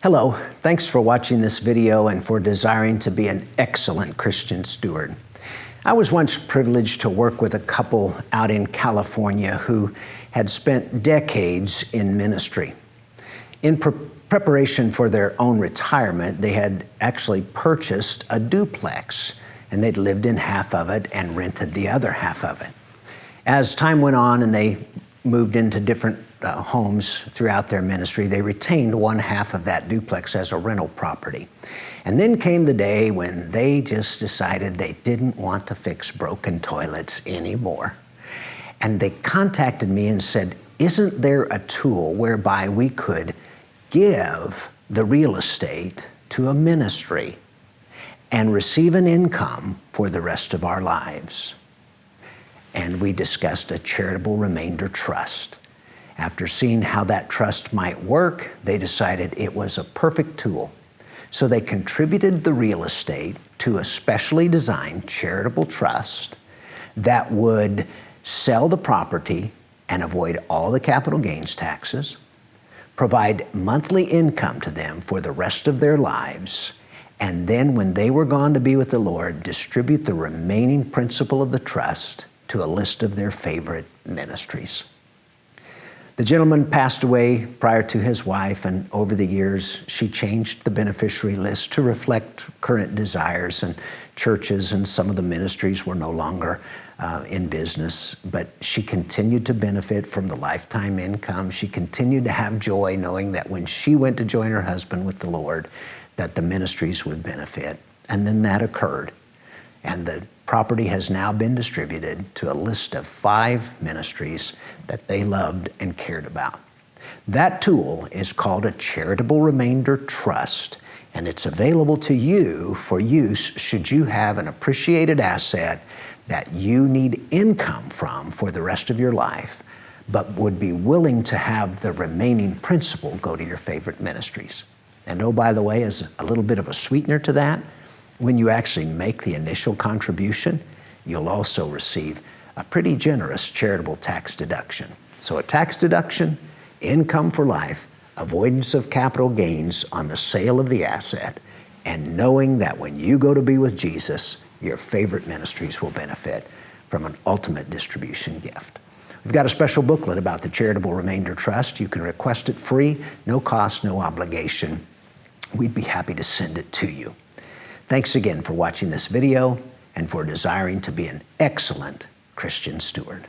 Hello, thanks for watching this video and for desiring to be an excellent Christian steward. I was once privileged to work with a couple out in California who had spent decades in ministry. In preparation for their own retirement, they had actually purchased a duplex, and they'd lived in half of it and rented the other half of it. As time went on and they moved into different homes throughout their ministry, they retained one half of that duplex as a rental property. And then came the day when they just decided they didn't want to fix broken toilets anymore. And they contacted me and said, isn't there a tool whereby we could give the real estate to a ministry and receive an income for the rest of our lives? And we discussed a charitable remainder trust. After seeing how that trust might work, they decided it was a perfect tool. So they contributed the real estate to a specially designed charitable trust that would sell the property and avoid all the capital gains taxes, provide monthly income to them for the rest of their lives, and then when they were gone to be with the Lord, distribute the remaining principal of the trust to a list of their favorite ministries. The gentleman passed away prior to his wife, and over the years, she changed the beneficiary list to reflect current desires, and churches and some of the ministries were no longer in business, but she continued to benefit from the lifetime income. She continued to have joy knowing that when she went to join her husband with the Lord, that the ministries would benefit. And then that occurred, and the property has now been distributed to a list of 5 ministries that they loved and cared about. That tool is called a charitable remainder trust, and it's available to you for use should you have an appreciated asset that you need income from for the rest of your life, but would be willing to have the remaining principal go to your favorite ministries. And oh, by the way, as a little bit of a sweetener to that, when you actually make the initial contribution, you'll also receive a pretty generous charitable tax deduction. So a tax deduction, income for life, avoidance of capital gains on the sale of the asset, and knowing that when you go to be with Jesus, your favorite ministries will benefit from an ultimate distribution gift. We've got a special booklet about the Charitable Remainder Trust. You can request it free, no cost, no obligation. We'd be happy to send it to you. Thanks again for watching this video and for desiring to be an excellent Christian steward.